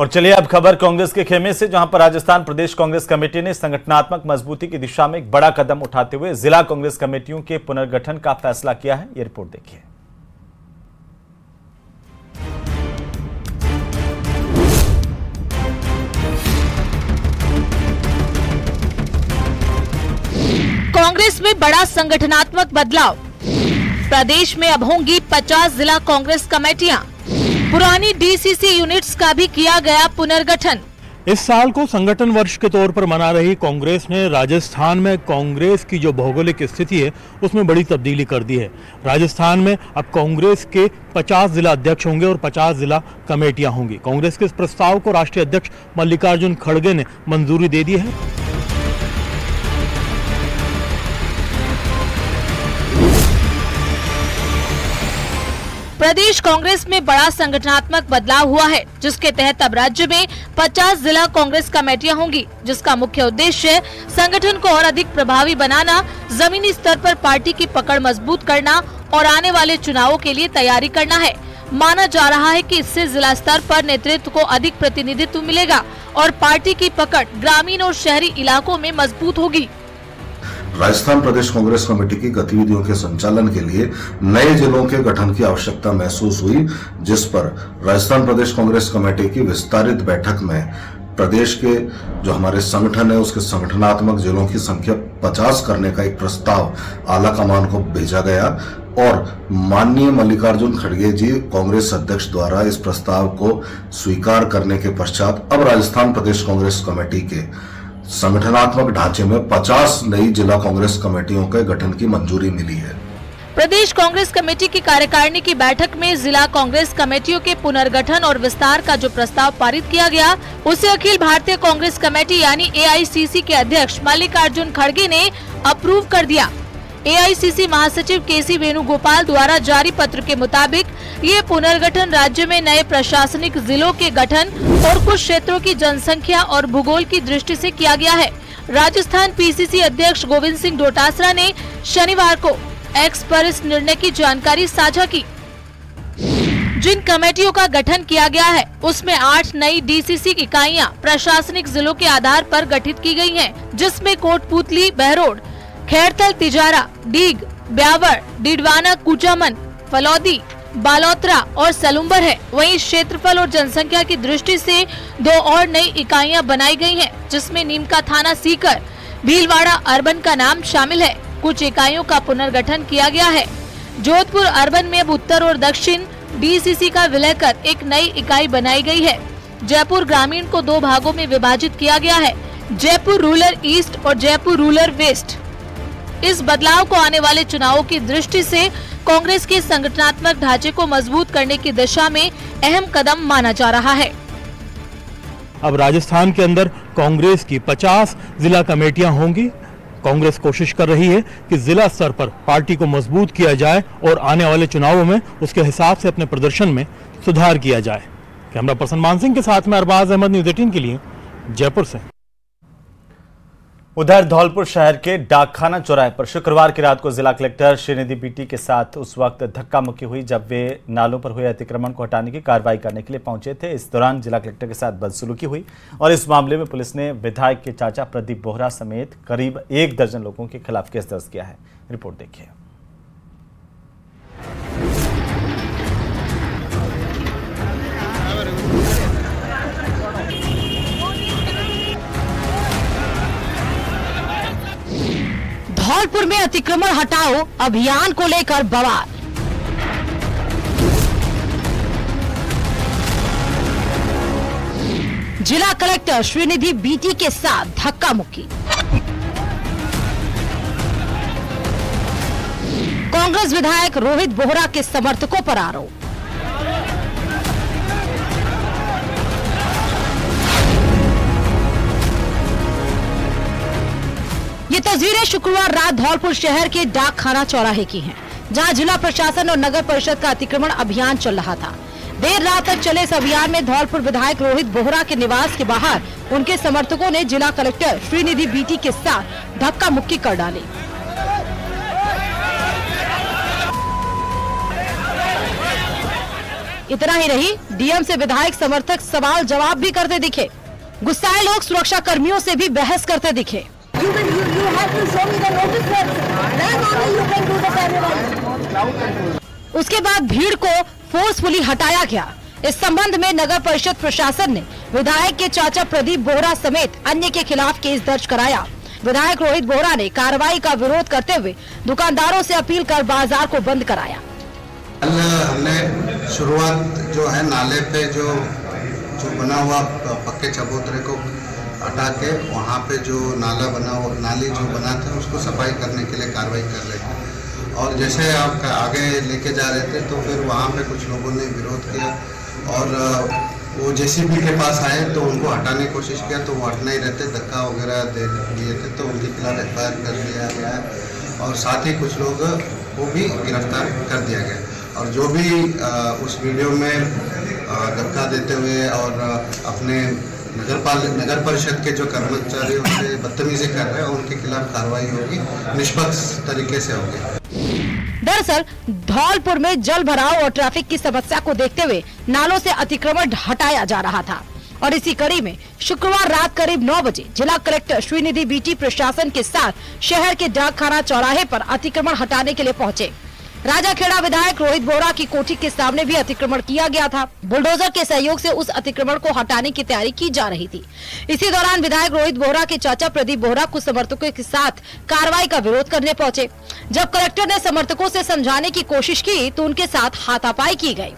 और चलिए अब खबर कांग्रेस के खेमे से, जहां पर राजस्थान प्रदेश कांग्रेस कमेटी ने संगठनात्मक मजबूती की दिशा में एक बड़ा कदम उठाते हुए जिला कांग्रेस कमेटियों के पुनर्गठन का फैसला किया है। ये रिपोर्ट देखिए। कांग्रेस में बड़ा संगठनात्मक बदलाव। प्रदेश में अब होंगी 50 जिला कांग्रेस कमेटियां। पुरानी डीसीसी यूनिट्स का भी किया गया पुनर्गठन। इस साल को संगठन वर्ष के तौर पर मना रही कांग्रेस ने राजस्थान में कांग्रेस की जो भौगोलिक स्थिति है उसमें बड़ी तब्दीली कर दी है। राजस्थान में अब कांग्रेस के 50 जिला अध्यक्ष होंगे और 50 जिला कमेटियां होंगी। कांग्रेस के इस प्रस्ताव को राष्ट्रीय अध्यक्ष मल्लिकार्जुन खड़गे ने मंजूरी दे दी है। प्रदेश कांग्रेस में बड़ा संगठनात्मक बदलाव हुआ है, जिसके तहत अब राज्य में 50 जिला कांग्रेस कमेटियां होंगी, जिसका मुख्य उद्देश्य संगठन को और अधिक प्रभावी बनाना, जमीनी स्तर पर पार्टी की पकड़ मजबूत करना और आने वाले चुनावों के लिए तैयारी करना है। माना जा रहा है कि इससे जिला स्तर पर नेतृत्व को अधिक प्रतिनिधित्व मिलेगा और पार्टी की पकड़ ग्रामीण और शहरी इलाकों में मजबूत होगी। राजस्थान प्रदेश कांग्रेस कमेटी की गतिविधियों के संचालन के लिए नए जिलों के गठन की आवश्यकता महसूस हुई, जिस पर राजस्थान प्रदेश कांग्रेस कमेटी की विस्तारित बैठक में प्रदेश के जो हमारे संगठन है उसके संगठनात्मक जिलों की संख्या 50 करने का एक प्रस्ताव आला कमान को भेजा गया और माननीय मल्लिकार्जुन खड़गे जी कांग्रेस अध्यक्ष द्वारा इस प्रस्ताव को स्वीकार करने के पश्चात अब राजस्थान प्रदेश कांग्रेस कमेटी के संगठनात्मक ढांचे में 50 नई जिला कांग्रेस कमेटियों के गठन की मंजूरी मिली है। प्रदेश कांग्रेस कमेटी की कार्यकारिणी की बैठक में जिला कांग्रेस कमेटियों के पुनर्गठन और विस्तार का जो प्रस्ताव पारित किया गया, उसे अखिल भारतीय कांग्रेस कमेटी यानी AICC के अध्यक्ष मल्लिकार्जुन खड़गे ने अप्रूव कर दिया। AICC महासचिव KC वेणुगोपाल द्वारा जारी पत्र के मुताबिक ये पुनर्गठन राज्य में नए प्रशासनिक जिलों के गठन और कुछ क्षेत्रों की जनसंख्या और भूगोल की दृष्टि से किया गया है। राजस्थान PCC अध्यक्ष गोविंद सिंह डोटासरा ने शनिवार को एक्स पर इस निर्णय की जानकारी साझा की। जिन कमेटियों का गठन किया गया है उसमें 8 नई DCC इकाइयां प्रशासनिक जिलों के आधार पर गठित की गई हैं, जिसमें कोटपूतली, बहरोड, खैरथल, तिजारा, डीग, ब्यावर, डिडवाना, कुचामन, फलौदी, बालोतरा और सलुम्बर है। वहीं क्षेत्रफल और जनसंख्या की दृष्टि से 2 और नई इकाइयां बनाई गई हैं, जिसमें नीमका थाना सीकर, भीलवाड़ा अर्बन का नाम शामिल है। कुछ इकाइयों का पुनर्गठन किया गया है। जोधपुर अर्बन में अब उत्तर और दक्षिण DCC का विलय कर एक नई इकाई बनाई गई है। जयपुर ग्रामीण को 2 भागों में विभाजित किया गया है, जयपुर रूरल ईस्ट और जयपुर रूरल वेस्ट। इस बदलाव को आने वाले चुनावों की दृष्टि से कांग्रेस के संगठनात्मक ढांचे को मजबूत करने की दिशा में अहम कदम माना जा रहा है। अब राजस्थान के अंदर कांग्रेस की 50 जिला कमेटियां होंगी। कांग्रेस कोशिश कर रही है कि जिला स्तर पर पार्टी को मजबूत किया जाए और आने वाले चुनावों में उसके हिसाब से अपने प्रदर्शन में सुधार किया जाए। कैमरा पर्सन मान सिंह के साथ में अरबाज अहमद, न्यूज़ 18 के लिए जयपुर से। उधर धौलपुर शहर के डाकखाना चौराहे पर शुक्रवार की रात को जिला कलेक्टर श्रीनिधि बीटी के साथ उस वक्त धक्का मुक्की हुई जब वे नालों पर हुए अतिक्रमण को हटाने की कार्रवाई करने के लिए पहुंचे थे। इस दौरान जिला कलेक्टर के साथ बदसलूकी हुई और इस मामले में पुलिस ने विधायक के चाचा प्रदीप बोहरा समेत करीब 1 दर्जन लोगों के खिलाफ केस दर्ज किया है। रिपोर्ट देखिए। धौलपुर में अतिक्रमण हटाओ अभियान को लेकर बवाल। जिला कलेक्टर श्रीनिधि बीटी के साथ धक्का मुक्की। कांग्रेस विधायक रोहित बोहरा के समर्थकों पर आरोप। ये तस्वीरें शुक्रवार रात धौलपुर शहर के डाकखाना चौराहे की हैं, जहां जिला प्रशासन और नगर परिषद का अतिक्रमण अभियान चल रहा था। देर रात तक चले इस अभियान में धौलपुर विधायक रोहित बोहरा के निवास के बाहर उनके समर्थकों ने जिला कलेक्टर श्रीनिधि बीटी के साथ धक्का मुक्की कर डाली। इतना ही नहीं, डीएम से विधायक समर्थक सवाल जवाब भी करते दिखे। गुस्साए लोग सुरक्षा कर्मियों से भी बहस करते दिखे। उसके बाद भीड़ को फोर्सफुली हटाया गया। इस संबंध में नगर परिषद प्रशासन ने विधायक के चाचा प्रदीप बोहरा समेत अन्य के खिलाफ केस दर्ज कराया। विधायक रोहित बोहरा ने कार्रवाई का विरोध करते हुए दुकानदारों से अपील कर बाजार को बंद कराया। कल हमने शुरुआत जो है नाले पे जो बना हुआ पक्के चबूतरे को हटा के वहाँ पे जो नाली जो बना था उसको सफाई करने के लिए कार्रवाई कर रहे थे। और जैसे आप आगे लेके जा रहे थे तो फिर वहाँ पे कुछ लोगों ने विरोध किया और वो जेसीबी के पास आए तो उनको हटाने की कोशिश किया तो वो हट नहीं रहते, धक्का वगैरह दे दिए थे तो उनके खिलाफ FIR कर दिया गया है और साथ ही कुछ लोग को भी गिरफ्तार कर दिया गया। और जो भी उस वीडियो में धक्का देते हुए और अपने नगर परिषद के जो कर्मचारी उनसे बदतमीजी कर रहे हैं उनके खिलाफ कार्रवाई होगी, निष्पक्ष तरीके से होगी। दरअसल धौलपुर में जल भराव और ट्रैफिक की समस्या को देखते हुए नालों से अतिक्रमण हटाया जा रहा था और इसी कड़ी में शुक्रवार रात करीब 9 बजे जिला कलेक्टर श्रीनिधि बीटी प्रशासन के साथ शहर के डाकखाना चौराहे पर अतिक्रमण हटाने के लिए पहुंचे। राजाखेड़ा विधायक रोहित बोहरा की कोठी के सामने भी अतिक्रमण किया गया था। बुलडोजर के सहयोग से उस अतिक्रमण को हटाने की तैयारी की जा रही थी। इसी दौरान विधायक रोहित बोहरा के चाचा प्रदीप बोहरा कुछ समर्थकों के साथ कार्रवाई का विरोध करने पहुंचे। जब कलेक्टर ने समर्थकों से समझाने की कोशिश की तो उनके साथ हाथापाई की गई।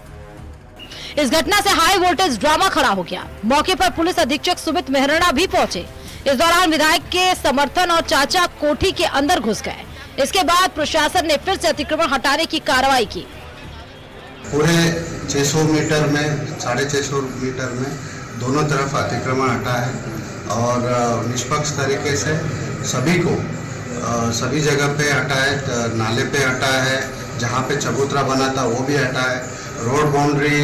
इस घटना से हाई वोल्टेज ड्रामा खड़ा हो गया। मौके पर पुलिस अधीक्षक सुमित मेहराणा भी पहुंचे। इस दौरान विधायक के समर्थन और चाचा कोठी के अंदर घुस गए। इसके बाद प्रशासन ने फिर से अतिक्रमण हटाने की कार्रवाई की। पूरे 600 मीटर में 650 मीटर में दोनों तरफ अतिक्रमण हटा है और निष्पक्ष तरीके से सभी को सभी जगह पे हटा है। नाले पे हटा है, जहाँ पे चबूतरा बना था वो भी हटा है। रोड बाउंड्री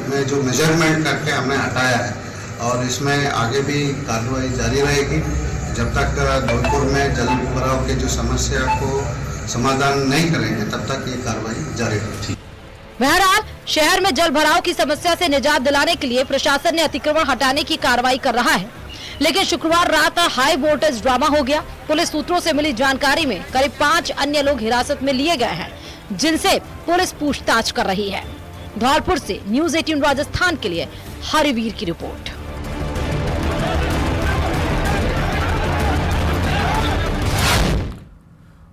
में जो मेजरमेंट करके हमने हटाया है और इसमें आगे भी कार्रवाई जारी रहेगी जब तक धौलपुर में जल भराव की जो समस्या को समाधान नहीं करेंगे तब तक ये कार्रवाई जारी रहेगी। बहरहाल शहर में जल भराव की समस्या से निजात दिलाने के लिए प्रशासन ने अतिक्रमण हटाने की कार्रवाई कर रहा है, लेकिन शुक्रवार रात हाई वोल्टेज ड्रामा हो गया। पुलिस सूत्रों से मिली जानकारी में करीब 5 अन्य लोग हिरासत में लिए गए हैं, जिनसे पुलिस पूछताछ कर रही है। धौलपुर से न्यूज़ 18 राजस्थान के लिए हरिवीर की रिपोर्ट।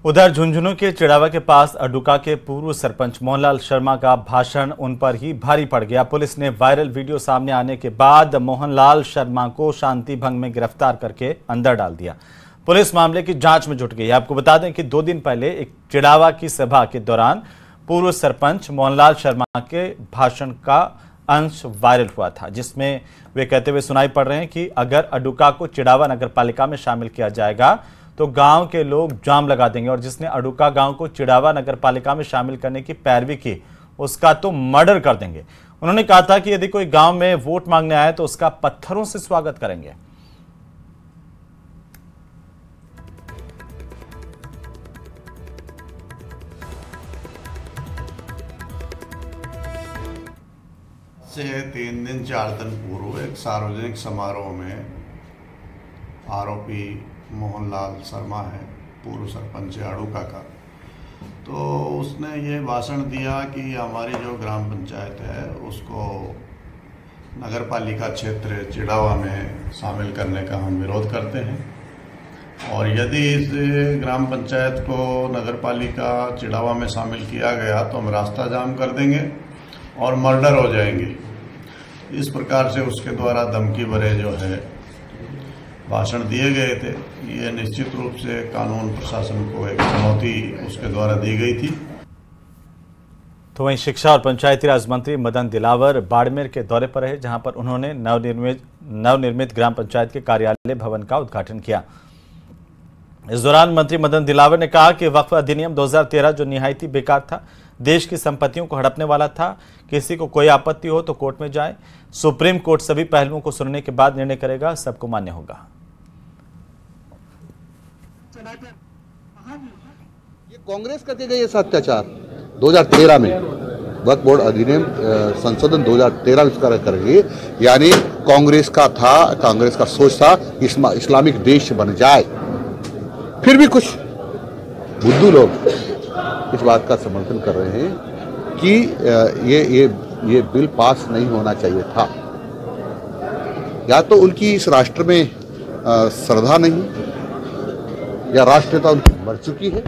उधर झुंझुनू के चिड़ावा के पास अडुका के पूर्व सरपंच मोहनलाल शर्मा का भाषण उन पर ही भारी पड़ गया। पुलिस ने वायरल वीडियो सामने आने के बाद मोहनलाल शर्मा को शांति भंग में गिरफ्तार करके अंदर डाल दिया। पुलिस मामले की जांच में जुट गई। आपको बता दें कि 2 दिन पहले एक चिड़ावा की सभा के दौरान पूर्व सरपंच मोहनलाल शर्मा के भाषण का अंश वायरल हुआ था, जिसमें वे कहते हुए सुनाई पड़ रहे हैं कि अगर अडुका को चिड़ावा नगर पालिका में शामिल किया जाएगा तो गांव के लोग जाम लगा देंगे और जिसने अडुका गांव को चिड़ावा नगर पालिका में शामिल करने की पैरवी की उसका तो मर्डर कर देंगे। उन्होंने कहा था कि यदि कोई गांव में वोट मांगने आए तो उसका पत्थरों से स्वागत करेंगे। से 3 दिन 4 दिन पूर्व एक सार्वजनिक समारोह में आरोपी मोहनलाल शर्मा है, पूर्व सरपंच अडुका का, तो उसने ये भाषण दिया कि हमारी जो ग्राम पंचायत है उसको नगर पालिका क्षेत्र चिड़ावा में शामिल करने का हम विरोध करते हैं और यदि इस ग्राम पंचायत को नगर पालिका चिड़ावा में शामिल किया गया तो हम रास्ता जाम कर देंगे और मर्डर हो जाएंगे। इस प्रकार से उसके द्वारा धमकी भरे जो है भाषण दिए गए थे। ये निश्चित रूप से कानून प्रशासन को एक चुनौती उसके द्वारा दी गई थी। तो वहीं शिक्षा और पंचायती राज मंत्री मदन दिलावर बाड़मेर के दौरे पर रहे, जहां पर उन्होंने नवनिर्मित ग्राम पंचायत के कार्यालय भवन का उद्घाटन किया। इस दौरान मंत्री मदन दिलावर ने कहा कि वक्फ अधिनियम 2013 जो निहायती बेकार था, देश की संपत्तियों को हड़पने वाला था, किसी को कोई आपत्ति हो तो कोर्ट में जाए, सुप्रीम कोर्ट सभी पहलुओं को सुनने के बाद निर्णय करेगा, सबको मान्य होगा। ये कांग्रेस करके गई है अत्याचार 2013 में, वक्फ बोर्ड अधिनियम संशोधन 2013 इसका करेंगे, यानी कांग्रेस का सोच था इस्लामिक देश बन जाए। फिर भी कुछ बुद्धू लोग इस बात का समर्थन कर रहे हैं कि ये बिल पास नहीं होना चाहिए था। या तो उनकी इस राष्ट्र में श्रद्धा नहीं, या राष्ट्रीयता उनकी मर चुकी है,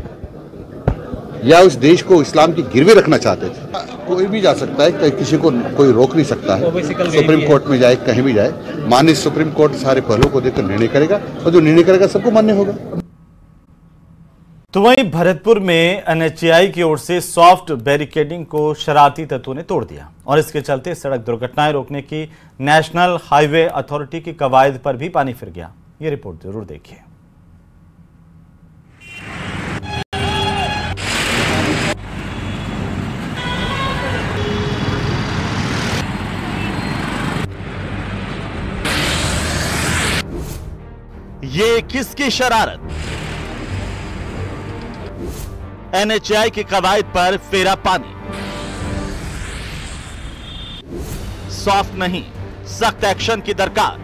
या उस देश को इस्लाम की गिरवी रखना चाहते थे। कोई भी जा सकता है, किसी को कोई रोक नहीं सकता है। सुप्रीम कोर्ट में जाए, कहीं भी जाए, माननीय सुप्रीम कोर्ट सारे पहलुओं को देखकर निर्णय करेगा, और जो निर्णय करेगा सबको मान्य होगा। तो वहीं भरतपुर में एनएचएआई की ओर से सॉफ्ट बैरिकेडिंग को शरारती तत्वों ने तोड़ दिया और इसके चलते सड़क दुर्घटनाएं रोकने की नेशनल हाईवे अथॉरिटी की कवायद पर भी पानी फिर गया। ये रिपोर्ट जरूर देखिए। ये किसकी शरारत? एनएचएआई की कवायद पर फेरा पानी। सॉफ्ट नहीं, सख्त एक्शन की दरकार।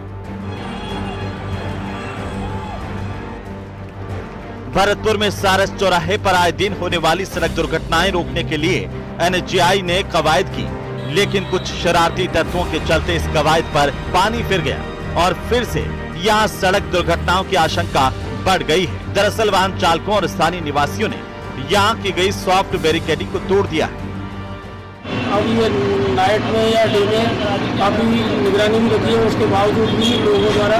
भरतपुर में सारस चौराहे पर आए दिन होने वाली सड़क दुर्घटनाएं रोकने के लिए एनएचएआई ने कवायद की, लेकिन कुछ शरारती तत्वों के चलते इस कवायद पर पानी फिर गया और फिर से यहां सड़क दुर्घटनाओं की आशंका बढ़ गई है। दरअसल वाहन चालकों और स्थानीय निवासियों ने यहाँ की गई सॉफ्ट बैरिकेडिंग को तोड़ दिया है। अब ये नाइट में या डे में काफी निगरानी भी रखी है, उसके बावजूद भी लोगों द्वारा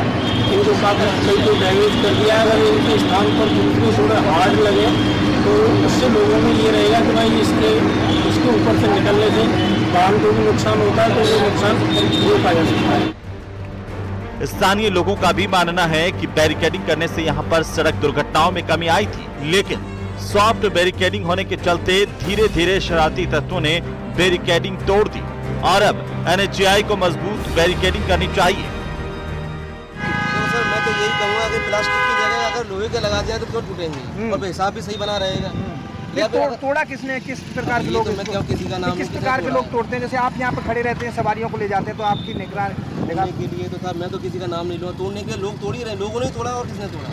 इनको काफी तो डैमेज कर दिया है। अगर इनके स्थान पर दूसरे थोड़ा हार्ड लगे तो उससे लोगों में ये रहेगा कि भाई इसके ऊपर से निकलने से वाहन को भी नुकसान होता है, तो वो नुकसान रोका जा सकता है। स्थानीय लोगों का भी मानना है कि बैरिकेडिंग करने से यहां पर सड़क दुर्घटनाओं में कमी आई थी, लेकिन सॉफ्ट बैरिकेडिंग होने के चलते धीरे धीरे शरारती तत्वों ने बैरिकेडिंग तोड़ दी और अब एनएचएआई को मजबूत बैरिकेडिंग करनी चाहिए। तो सर मैं तो यही कहूँगा कि प्लास्टिक की जगह अगर लोहे के लगा दिया तो क्यों टूटेंगे और हिसाब भी सही बना रहेगा। तोड़ा किसने, किस प्रकार के लोग, किसी का नाम, किस प्रकार के लोग तोड़ते हैं? जैसे आप यहाँ पर खड़े रहते हैं, सवारियों को ले जाते हैं, तो आपकी निगरानी के लिए तो था, मैं तो किसी का नाम नहीं लूँगा। तोड़ने के लोग तोड़ ही रहे, लोगों ने तोड़ा और किसने तोड़ा।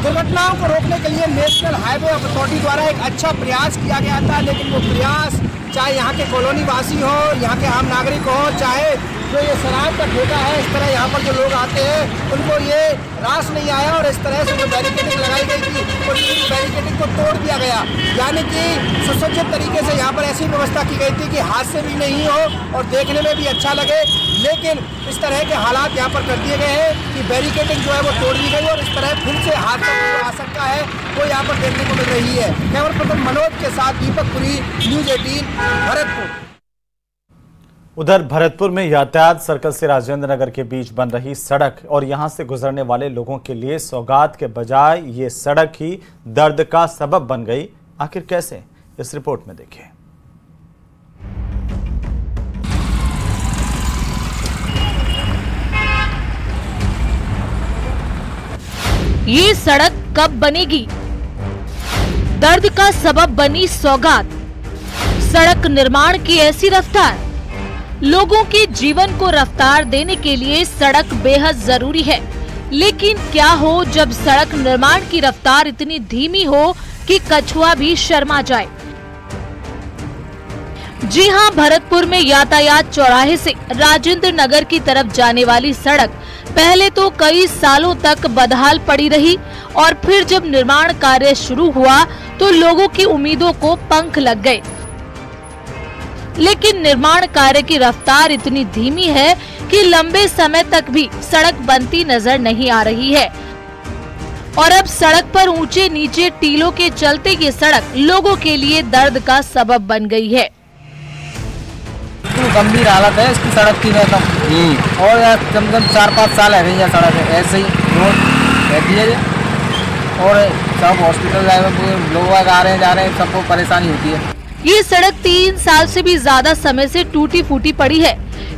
दुर्घटनाओं को रोकने के लिए नेशनल हाईवे अथॉरिटी द्वारा एक अच्छा प्रयास किया गया था, लेकिन वो प्रयास चाहे यहाँ के कॉलोनी वासी हो, यहाँ के आम नागरिक हो, चाहे जो ये शराब का ठेका है, इस तरह यहाँ पर जो लोग आते हैं उनको ये रास नहीं आया और इस तरह से जो बैरिकेडिंग लगाई गई थी उस बैरिकेडिंग को तोड़ दिया गया। यानी कि सुसज्जित तरीके से यहाँ पर ऐसी व्यवस्था की गई थी कि हादसे भी नहीं हो और देखने में भी अच्छा लगे, लेकिन इस तरह के हालात यहाँ पर कर दिए गए हैं कि बैरिकेडिंग जो है वो तोड़ दी गई और इस तरह फिर से हादसा की जो आशंका है वो यहाँ पर देखने को मिल रही है। कैमरा पर्सन मनोज के साथ दीपक पुरी, न्यूज 18 भरतपुर। उधर भरतपुर में यातायात सर्कल से राजेंद्र नगर के बीच बन रही सड़क और यहां से गुजरने वाले लोगों के लिए सौगात के बजाय ये सड़क ही दर्द का सबब बन गई। आखिर कैसे, इस रिपोर्ट में देखिए। ये सड़क कब बनेगी? दर्द का सबब बनी सौगात। सड़क निर्माण की ऐसी रफ्तार। लोगों के जीवन को रफ्तार देने के लिए सड़क बेहद जरूरी है, लेकिन क्या हो जब सड़क निर्माण की रफ्तार इतनी धीमी हो कि कछुआ भी शर्मा जाए। जी हां, भरतपुर में यातायात चौराहे से राजेंद्र नगर की तरफ जाने वाली सड़क पहले तो कई सालों तक बदहाल पड़ी रही और फिर जब निर्माण कार्य शुरू हुआ तो लोगों की उम्मीदों को पंख लग गए, लेकिन निर्माण कार्य की रफ्तार इतनी धीमी है कि लंबे समय तक भी सड़क बनती नजर नहीं आ रही है और अब सड़क पर ऊंचे नीचे टीलों के चलते ये सड़क लोगों के लिए दर्द का सबब बन गई है। तो गंभीर हालत है इसकी सड़क की तो और कम से कम 4-5 साल है गई सड़क है ऐसे ही रोड रहती है और सब हॉस्पिटल लोग आ रहे हैं जा रहे हैं, सबको परेशानी होती है। ये सड़क 3 साल से भी ज्यादा समय से टूटी फूटी पड़ी है।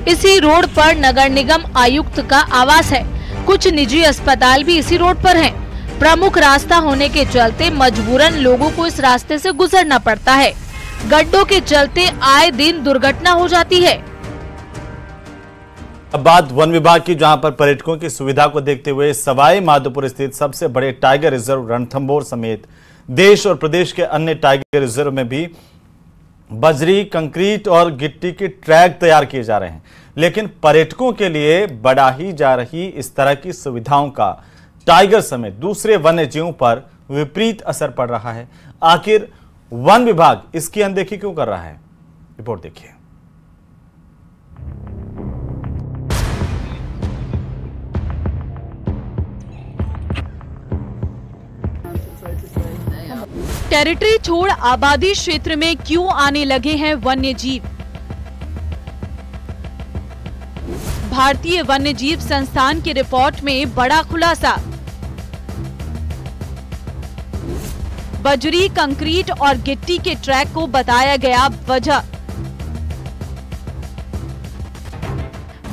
इसी रोड पर नगर निगम आयुक्त का आवास है। कुछ निजी अस्पताल भी इसी रोड पर हैं। प्रमुख रास्ता होने के चलते मजबूरन लोगों को इस रास्ते से गुजरना पड़ता है। गड्ढों के चलते आए दिन दुर्घटना हो जाती है। अब बात वन विभाग की, जहां पर पर्यटकों की सुविधा को देखते हुए सवाई माधोपुर स्थित सबसे बड़े टाइगर रिजर्व रणथंभौर समेत देश और प्रदेश के अन्य टाइगर रिजर्व में भी बजरी, कंक्रीट और गिट्टी के ट्रैक तैयार किए जा रहे हैं। लेकिन पर्यटकों के लिए बढ़ाई जा रही इस तरह की सुविधाओं का टाइगर समेत दूसरे वन्य जीवों पर विपरीत असर पड़ रहा है। आखिर वन विभाग इसकी अनदेखी क्यों कर रहा है? रिपोर्ट देखिए। टेरिटरी छोड़ आबादी क्षेत्र में क्यों आने लगे हैं वन्य जीव? भारतीय वन्य जीव संस्थान की रिपोर्ट में बड़ा खुलासा। बजरी, कंक्रीट और गिट्टी के ट्रैक को बताया गया वजह।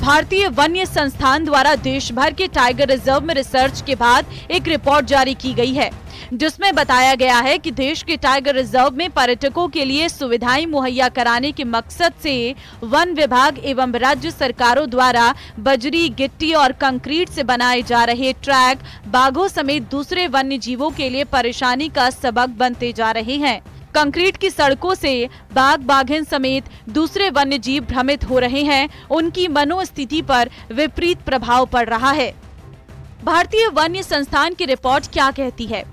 भारतीय वन्य संस्थान द्वारा देश भर के टाइगर रिजर्व में रिसर्च के बाद एक रिपोर्ट जारी की गई है, जिसमें बताया गया है कि देश के टाइगर रिजर्व में पर्यटकों के लिए सुविधाएं मुहैया कराने के मकसद से वन विभाग एवं राज्य सरकारों द्वारा बजरी, गिट्टी और कंक्रीट से बनाए जा रहे ट्रैक बाघों समेत दूसरे वन्य जीवों के लिए परेशानी का सबब बनते जा रहे हैं। कंक्रीट की सड़कों से बाघ, बाघिन समेत दूसरे वन्य जीव भ्रमित हो रहे हैं। उनकी मनोस्थिति पर विपरीत प्रभाव पड़ रहा है। भारतीय वन्य संस्थान की रिपोर्ट क्या कहती है?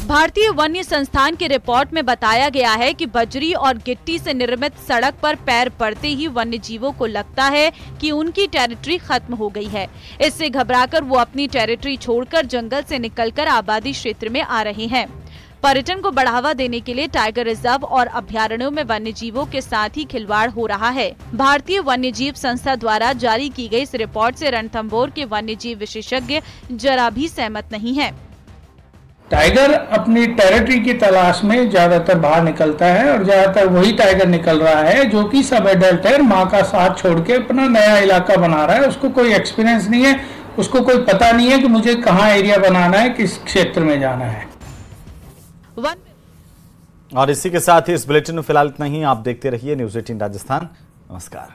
भारतीय वन्य संस्थान की रिपोर्ट में बताया गया है कि बजरी और गिट्टी से निर्मित सड़क पर पैर पड़ते ही वन्य जीवों को लगता है कि उनकी टेरिटरी खत्म हो गई है। इससे घबराकर वो अपनी टेरिटरी छोड़कर जंगल से निकलकर आबादी क्षेत्र में आ रहे हैं। पर्यटन को बढ़ावा देने के लिए टाइगर रिजर्व और अभ्यारण्यों में वन्य जीवों के साथ ही खिलवाड़ हो रहा है। भारतीय वन्य जीव संस्था द्वारा जारी की गई इस रिपोर्ट से रणथंभौर के वन्य जीव विशेषज्ञ जरा भी सहमत नहीं है। टाइगर अपनी टेरिटरी की तलाश में ज्यादातर बाहर निकलता है और ज्यादातर वही टाइगर निकल रहा है जो कि सब एडल्ट है, माँ का साथ छोड़ के अपना नया इलाका बना रहा है। उसको कोई एक्सपीरियंस नहीं है, उसको कोई पता नहीं है कि मुझे कहाँ एरिया बनाना है, किस क्षेत्र में जाना है। और इसी के साथ ही इस बुलेटिन में फिलहाल इतना ही। आप देखते रहिए न्यूज़ 18 राजस्थान। नमस्कार।